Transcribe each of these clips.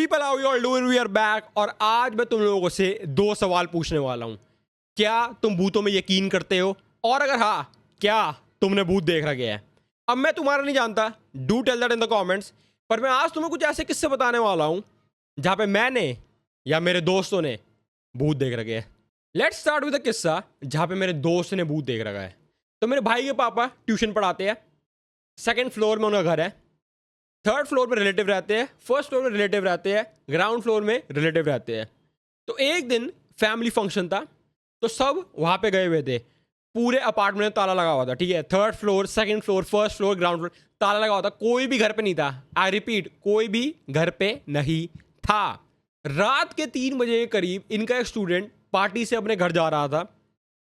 People how you all doing, we are back. और आज मैं तुम लोगों से 2 सवाल पूछने वाला हूं। क्या तुम भूतों में यकीन करते हो, और अगर हाँ, क्या तुमने भूत देख रखा है? अब मैं तुम्हारा नहीं जानता, do tell that in the comments. पर मैं आज तुम्हें कुछ ऐसे किस्से बताने वाला हूं जहां पे मैंने या मेरे दोस्तों ने भूत देख रखे हैं। लेट्स स्टार्ट विद अ किस्सा जहां पे मेरे दोस्त ने भूत देख रखा है। तो मेरे भाई के पापा ट्यूशन पढ़ाते हैं, 2nd फ्लोर में उनका घर है, 3rd फ्लोर में रिलेटिव रहते हैं, 1st फ्लोर में रिलेटिव रहते हैं, ग्राउंड फ्लोर में रिलेटिव रहते हैं। तो एक दिन फैमिली फंक्शन था, तो सब वहां पे गए हुए थे। पूरे अपार्टमेंट में ताला लगा हुआ था, ठीक है। 3rd floor, 2nd floor, 1st floor, ground floor, ताला लगा हुआ था। कोई भी घर पे नहीं था। आई रिपीट, कोई भी घर पे नहीं था। रात के 3 बजे के करीब इनका एक स्टूडेंट पार्टी से अपने घर जा रहा था।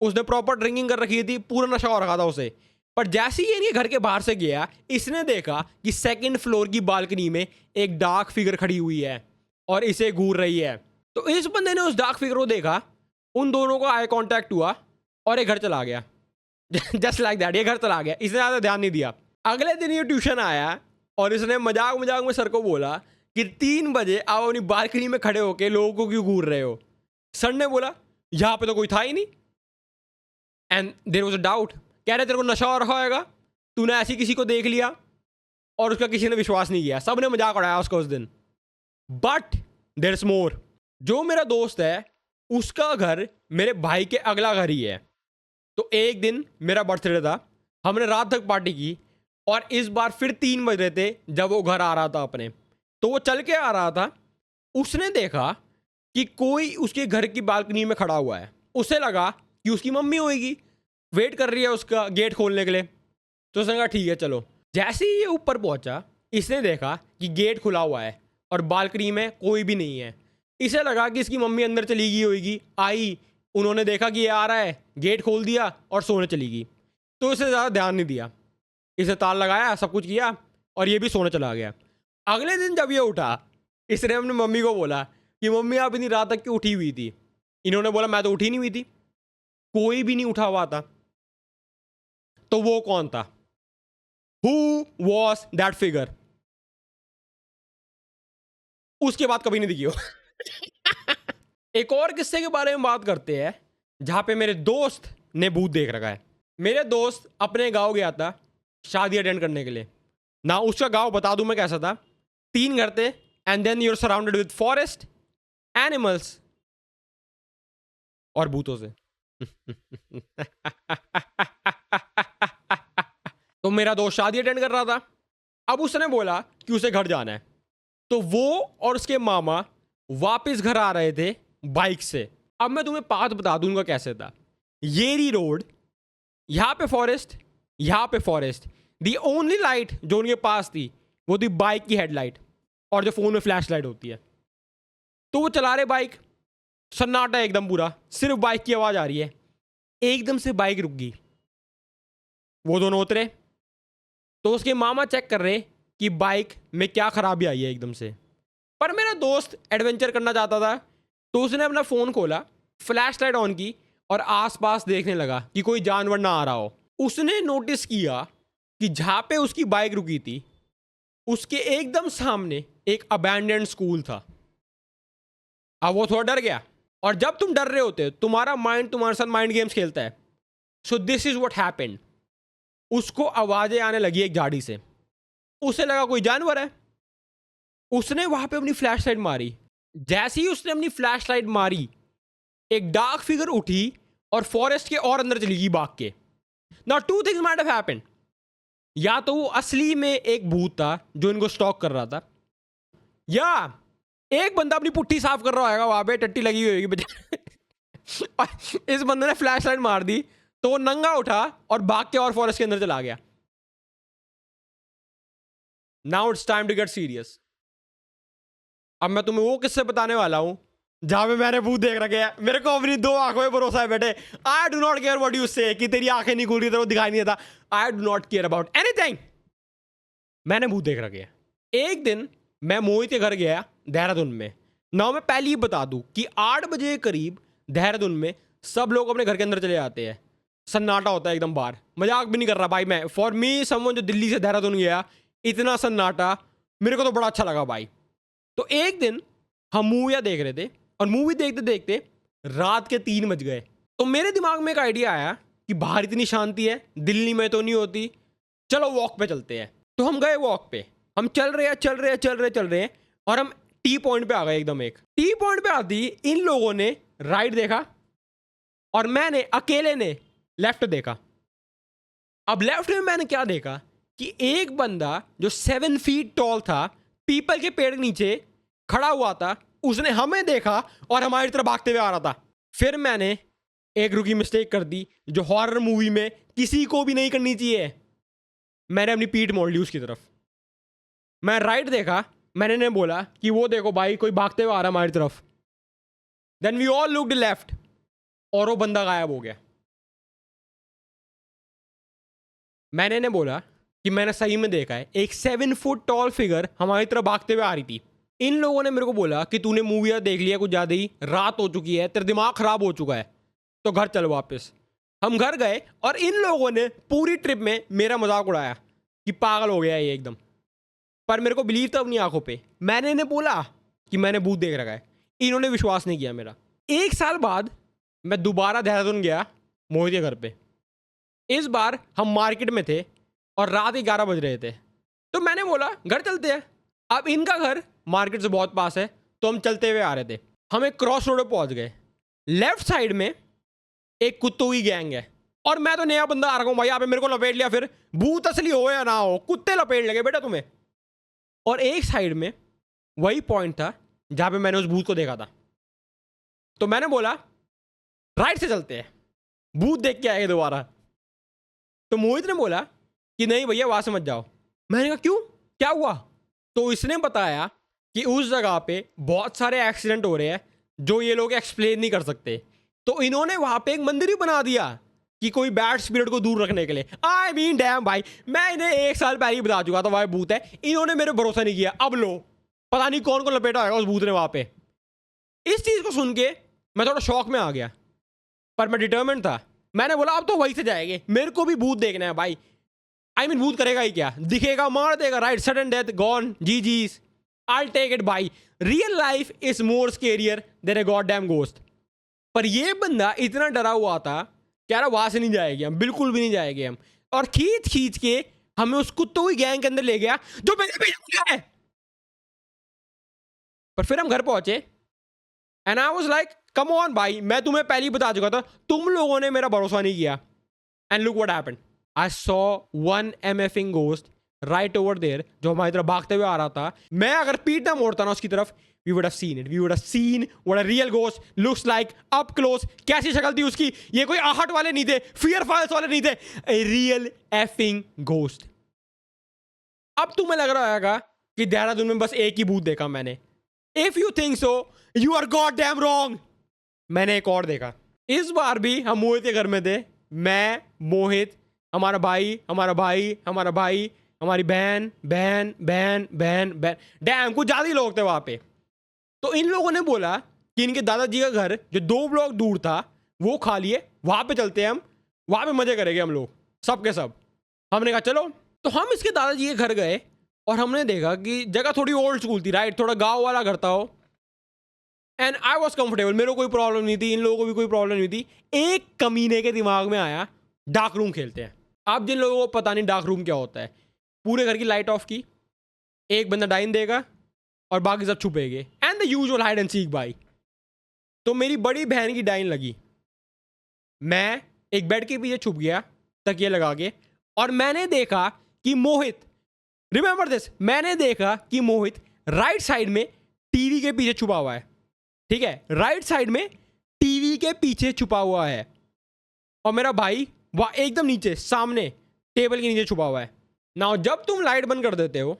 उसने प्रॉपर ड्रिंकिंग कर रखी थी, पूरा नशा हो रखा था उसे। पर जैसे ही इनके घर के बाहर से गया, इसने देखा कि 2nd फ्लोर की बालकनी में एक डार्क फिगर खड़ी हुई है और इसे घूर रही है। तो इस बंदे ने उस डार्क फिगर को देखा, उन दोनों का आई कांटेक्ट हुआ और ये घर चला गया। जस्ट लाइक दैट, ये घर चला गया। इसने ज़्यादा ध्यान नहीं दिया। अगले दिन ये ट्यूशन आया और इसने मजाक मजाक में सर को बोला कि 3 बजे आप अपनी बालकनी में खड़े होके लोगों को क्यों घूर रहे हो? सर ने बोला यहाँ पे तो कोई था ही नहीं। And there was a doubt. कह रहे तेरे को नशा हो रहा होगा, तूने ऐसी किसी को देख लिया, और उसका किसी ने विश्वास नहीं किया। सब ने मजाक उड़ाया उसका उस दिन। But there is more. जो मेरा दोस्त है उसका घर मेरे भाई के अगला घर ही है। तो एक दिन मेरा बर्थडे था, हमने रात तक पार्टी की, और इस बार फिर 3 बज रहे थे जब वो घर आ रहा था अपने। तो वो चल के आ रहा था, उसने देखा कि कोई उसके घर की बालकनी में खड़ा हुआ है। उसे लगा कि उसकी मम्मी होगी, वेट कर रही है उसका गेट खोलने के लिए। तो उसने कहा ठीक है चलो। जैसे ही ये ऊपर पहुंचा, इसने देखा कि गेट खुला हुआ है और बालकनी में कोई भी नहीं है। इसे लगा कि इसकी मम्मी अंदर चली गई होगी। आई, उन्होंने देखा कि ये आ रहा है, गेट खोल दिया और सोने चली गई। तो इसे ज़्यादा ध्यान नहीं दिया, इसे ताला लगाया, सब कुछ किया, और ये भी सोने चला गया। अगले दिन जब ये उठा, इसने अपनी मम्मी को बोला कि मम्मी आप इतनी रात तक क्यों उठी हुई थी? इन्होंने बोला मैं तो उठी नहीं हुई थी, कोई भी नहीं उठा हुआ था। तो वो कौन था? Who was that figure? उसके बाद कभी नहीं दिखी हो। एक और किस्से के बारे में बात करते हैं जहां पे मेरे दोस्त ने भूत देख रखा है। मेरे दोस्त अपने गांव गया था शादी अटेंड करने के लिए ना। उसका गांव बता दूं मैं कैसा था। 3 घर थे, and then you're surrounded with forest, animals और भूतों से। तो मेरा दोस्त शादी अटेंड कर रहा था। अब उसने बोला कि उसे घर जाना है। तो वो और उसके मामा वापस घर आ रहे थे बाइक से। अब मैं तुम्हें पाथ बता दूंगा कैसे था। येरी रोड, यहां पे फॉरेस्ट, यहां पे फॉरेस्ट। दी ओनली लाइट जो उनके पास थी वो थी बाइक की हेडलाइट और जो फोन में फ्लैश लाइट होती है। तो वो चला रहे बाइक, सन्नाटा एकदम पूरा, सिर्फ बाइक की आवाज आ रही है। एकदम से बाइक रुक गई। वो दोनों उतरे, तो उसके मामा चेक कर रहे कि बाइक में क्या खराबी आई है एकदम से। पर मेरा दोस्त एडवेंचर करना चाहता था, तो उसने अपना फ़ोन खोला, फ्लैश लाइट ऑन की और आसपास देखने लगा कि कोई जानवर ना आ रहा हो। उसने नोटिस किया कि जहाँ पे उसकी बाइक रुकी थी उसके एकदम सामने एक अबैंडन्ड स्कूल था। अब वो थोड़ा डर गया, और जब तुम डर रहे होते हो तुम्हारा माइंड तुम्हारे साथ माइंड गेम्स खेलता है। So this is what happened. उसको आवाज़ें आने लगी एक झाड़ी से। उसे लगा कोई जानवर है। उसने वहां पे अपनी फ्लैश लाइट मारी। जैसे ही उसने अपनी फ्लैश लाइट मारी, एक डार्क फिगर उठी और फॉरेस्ट के और अंदर चली गई भाग के। Now 2 things might have happened. या तो वो असली में एक भूत था जो इनको स्टॉक कर रहा था, या एक बंदा अपनी पुट्ठी साफ कर रहा होगा वहां पे, टट्टी लगी हुई होगी। और इस बंदे ने फ्लैश लाइट मार दी, तो वो नंगा उठा और भाग के और फॉरेस्ट के अंदर चला गया। Now it's time to get serious. अब मैं तुम्हें वो किस्से बताने वाला हूं जहां पे मैंने भूत देख रखे हैं। मेरे को अपनी 2 आंखों में भरोसा है बेटे। आई do not care what you से कि तेरी आंखें नहीं खुल रही, तेरे को दिखाई नहीं देता। आई do not care about anything. मैंने भूत देख रखे हैं। एक दिन मैं मोहित के घर गया देहरादून में। ना मैं पहले ही बता दूं कि 8 बजे के करीब देहरादून में सब लोग अपने घर के अंदर चले जाते हैं। सन्नाटा होता है एकदम बाहर। मजाक भी नहीं कर रहा भाई मैं। फॉर मी समवन जो दिल्ली से देहरादून गया, इतना सन्नाटा मेरे को तो बड़ा अच्छा लगा भाई। तो एक दिन हम मूवियाँ देख रहे थे और मूवी देखते देखते रात के 3 बज गए। तो मेरे दिमाग में एक आइडिया आया कि बाहर इतनी शांति है, दिल्ली में तो नहीं होती, चलो वॉक पे चलते हैं। तो हम गए वॉक पे, हम चल रहे हैं और हम टी पॉइंट पे आ गए एकदम। एक टी पॉइंट पे आती इन लोगों ने राइट देखा और मैंने अकेले ने लेफ्ट देखा। अब लेफ्ट में मैंने क्या देखा कि एक बंदा जो 7 फीट टॉल था, पीपल के पेड़ के नीचे खड़ा हुआ था, उसने हमें देखा और हमारी तरफ भागते हुए आ रहा था। फिर मैंने एक रुकी मिस्टेक कर दी जो हॉरर मूवी में किसी को भी नहीं करनी चाहिए। मैंने अपनी पीठ मोड़ ली उसकी तरफ। मैं राइट देखा, मैंने ने बोला कि वो देखो भाई, कोई भागते हुए आ रहा हमारी तरफ। Then we all looked left और वो बंदा गायब हो गया। मैंने ने बोला कि मैंने सही में देखा है, एक 7 फुट टॉल फिगर हमारी तरफ भागते हुए आ रही थी। इन लोगों ने मेरे को बोला कि तूने मूवी देख लिया कुछ ज़्यादा ही, रात हो चुकी है, तेरा दिमाग खराब हो चुका है, तो घर चल वापस। हम घर गए और इन लोगों ने पूरी ट्रिप में मेरा मजाक उड़ाया कि पागल हो गया है ये एकदम। पर मेरे को बिलीव था अपनी आंखों पे। मैंने इन्हें बोला कि मैंने भूत देख रखा है, इन्होंने विश्वास नहीं किया मेरा। 1 साल बाद मैं दोबारा देहरादून गया मोहित के घर पे। इस बार हम मार्केट में थे और रात 11 बज रहे थे। तो मैंने बोला घर चलते हैं। अब इनका घर मार्केट से बहुत पास है, तो हम चलते हुए आ रहे थे। हम एक क्रॉस रोड पे पहुंच गए। लेफ्ट साइड में एक कुत्तों की गैंग है और मैं तो नया बंदा आ रहा हूँ भाई, यहाँ पे मेरे को लपेट लिया। फिर भूत असली हो या ना हो, कुत्ते लपेट लगे बेटा तुम्हें। और एक साइड में वही पॉइंट था जहां पे मैंने उस भूत को देखा था। तो मैंने बोला राइट से चलते हैं, भूत देख के आएंगे दोबारा। तो मोहित ने बोला कि नहीं भैया वहां से मत जाओ। मैंने कहा क्यों, क्या हुआ? तो इसने बताया कि उस जगह पे बहुत सारे एक्सीडेंट हो रहे हैं जो ये लोग एक्सप्लेन नहीं कर सकते। तो इन्होंने वहां पे एक मंदिर ही बना दिया कि कोई बैड स्पिरिट को दूर रखने के लिए। आई मीन डैम भाई, मैं इन्हें 1 साल पहले ही बता चुका था भाई भूत है, इन्होंने मेरे भरोसा नहीं किया। अब लो, पता नहीं कौन कौन लपेटा होगा उस भूत ने वहां पे। इस चीज को सुन के मैं थोड़ा शौक में आ गया, पर मैं डिटर्मिन्ड था। मैंने बोला अब तो वहीं से जाएंगे, मेरे को भी भूत देखना है भाई। आई मीन भूत करेगा ही क्या, दिखेगा मार देगा, right, sudden death gone, gee jeez, I take it भाई। Real life is more scarier than a god damn ghost. पर ये बंदा इतना डरा हुआ था, कह रहा वहां से नहीं जाएंगे हम, बिल्कुल भी नहीं जाएंगे हम। और खींच खींच के हमें उस कुत्तों की गैंग के अंदर ले गया जो मेरे पीछे है। पर फिर हम घर पहुंचे and I was like come on भाई, मैं तुम्हें पहले ही बता चुका था, तुम लोगों ने मेरा भरोसा नहीं किया। And look what happened, I saw one MFing ghost right over there, जो हमारी तरफ भागते हुए आ रहा था। मैं अगर पीठ ना मोड़ता ना उसकी तरफ, we would have seen it, we would have seen what a real ghost looks like up close। कैसी शक्ल थी उसकी, ये कोई आहट वाले नहीं थे, फियर फाइल्स वाले नहीं थे, a real effing ghost। अब तुम्हें लग रहा होगा कि देहरादून में बस एक ही भूत देखा मैंने। If you think so, you are goddamn wrong। मैंने एक और देखा। इस बार भी हम मोहित के घर में थे, मैं, मोहित, हमारा भाई, हमारी बहन, डैम कुछ ज्यादा ही लोग थे वहां पे। तो इन लोगों ने बोला कि इनके दादाजी का घर जो 2 ब्लॉक दूर था वो खा लिए, वहां पे चलते हैं हम, वहां पे मजे करेंगे हम लोग सब के सब। हमने कहा चलो। तो हम इसके दादाजी के घर गए और हमने देखा कि जगह थोड़ी ओल्ड स्कूल थी, राइट, थोड़ा गांव वाला घर था वो। एंड आई वॉज कंफर्टेबल, मेरे को कोई प्रॉब्लम नहीं थी, इन लोगों को भी कोई प्रॉब्लम नहीं थी। एक कमीने के दिमाग में आया डार्क रूम खेलते हैं। आप जिन लोगों को पता नहीं डार्क रूम क्या होता है, पूरे घर की लाइट ऑफ की, एक बंदा डाइन देगा और बाकी सब छुपेंगे, and the usual hide and seek भाई। तो मेरी बड़ी बहन की डाइन लगी, मैं एक बेड के पीछे छुप गया तकिया लगा के, और मैंने देखा कि मोहित, रिमेंबर दिस, मैंने देखा कि मोहित राइट साइड में टीवी के पीछे छुपा हुआ है। ठीक है, राइट साइड में टीवी के पीछे छुपा हुआ है, और मेरा भाई वह एकदम नीचे सामने टेबल के नीचे छुपा हुआ है। ना जब तुम लाइट बंद कर देते हो,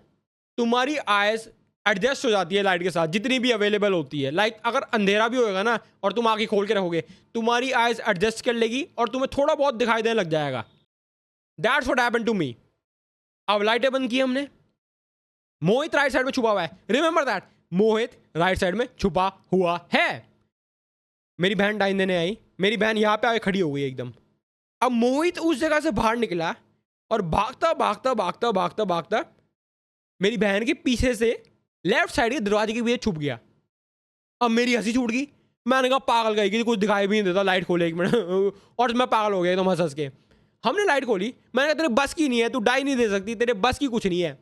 तुम्हारी आइज एडजस्ट हो जाती है लाइट के साथ जितनी भी अवेलेबल होती है। लाइक अगर अंधेरा भी होएगा ना और तुम आंखें खोल के रहोगे, तुम्हारी आइज एडजस्ट कर लेगी और तुम्हें थोड़ा बहुत दिखाई देने लग जाएगा। That's what happened to me. अब लाइटें बंद की हमने, मोहित राइट साइड में छुपा हुआ है, remember that, Mohit right side में छुपा हुआ है। मेरी बहन डाइन देने आई, मेरी बहन यहाँ पे आके खड़ी हो गई एकदम। अब मोहित उस जगह से बाहर निकला और भागता भागता भागता भागता भागता मेरी बहन के पीछे से लेफ्ट साइड के दरवाजे के पीछे छुप गया। अब मेरी हंसी छूट गई। मैंने कहा पागल गई कि कुछ दिखाई भी नहीं देता, लाइट खोले 1 मिनट और मैं पागल हो गया एकदम हंस हंस के। हमने लाइट खोली, मैंने कहा तेरे बस की नहीं है, तू डाई नहीं दे सकती, तेरे बस की कुछ नहीं है।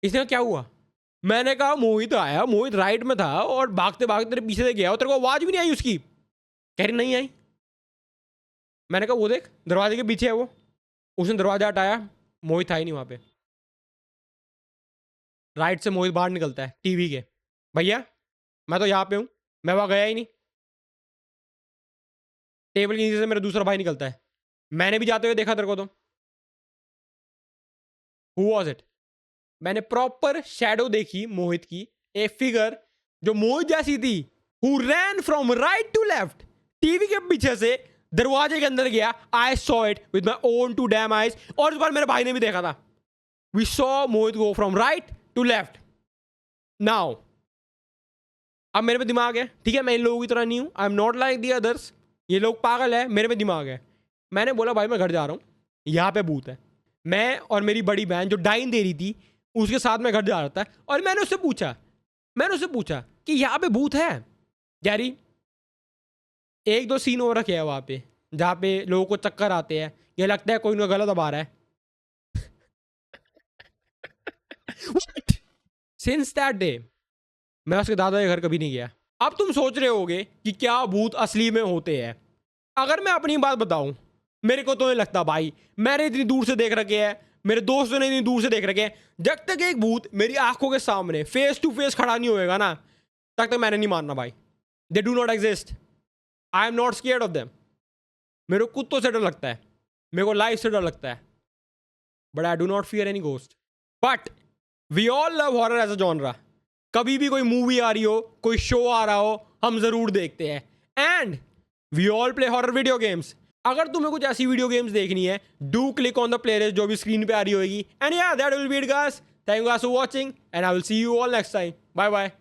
इसने कहा क्या हुआ? मैंने कहा मोहित आया, मोहित राइट में था और भागते भागते तेरे पीछे से गया और तेरे को आवाज भी नहीं आई उसकी। कह रही नहीं आई। मैंने कहा वो देख दरवाजे के पीछे है वो। उसने दरवाजा हटाया, मोहित था ही नहीं वहां पे। राइट से मोहित बाहर निकलता है टीवी के, भैया मैं तो यहाँ पे हूँ, मैं वहां गया ही नहीं। टेबल के नीचे से मेरा दूसरा भाई निकलता है, मैंने भी जाते हुए देखा तेरे को तो। Who was it? मैंने प्रॉपर शैडो देखी मोहित की, एक फिगर जो मोहित जैसी थी, who ran from right to left, TV के पीछे से दरवाजे के अंदर गया। I saw it with my own two damn eyes, और इस बार मेरे भाई ने भी देखा था। We saw Mohit go from right to left. Now अब मेरे में दिमाग है, ठीक है, मैं इन लोगों की तरह नहीं हूं, I am not like the others. ये लोग पागल है, मेरे में दिमाग है। मैंने बोला भाई मैं घर जा रहा हूँ, यहाँ पे भूत है। मैं और मेरी बड़ी बहन जो डाइन दे रही थी उसके साथ मैं घर जा रहा था, और मैंने उससे पूछा कि यहाँ पे भूत है? यारी 1-2 सीन और रखे हैं वहाँ पे जहाँ पे लोगों को चक्कर आते हैं, ये लगता है कोई ना गलत दबा रहा है। सिंस दैट डे मैं उसके दादा के घर कभी नहीं गया। अब तुम सोच रहे होगे कि क्या भूत असली में होते हैं। अगर मैं अपनी बात बताऊं, मेरे को तो नहीं लगता भाई, मैंने इतनी दूर से देख रखे हैं, मेरे दोस्तों ने इतनी दूर से देख रखे हैं, जब तक एक भूत मेरी आंखों के सामने फेस टू फेस खड़ा नहीं होएगा ना, तब तक मैंने नहीं मानना भाई। They do not exist, I am not scared of them. मेरे को कुत्तों से डर लगता है, मेरे को लाइफ से डर लगता है, but I do not fear any ghost. But we all love horror as a genre. कभी भी कोई मूवी आ रही हो, कोई शो आ रहा हो, हम जरूर देखते हैं। And we all play horror video games. अगर तुम्हें कुछ ऐसी वीडियो गेम्स देखनी है, do click on the playlist जो भी स्क्रीन पे आ रही होगी। And yeah that will be it guys, thank you guys for watching and I will see you all next time. Bye bye.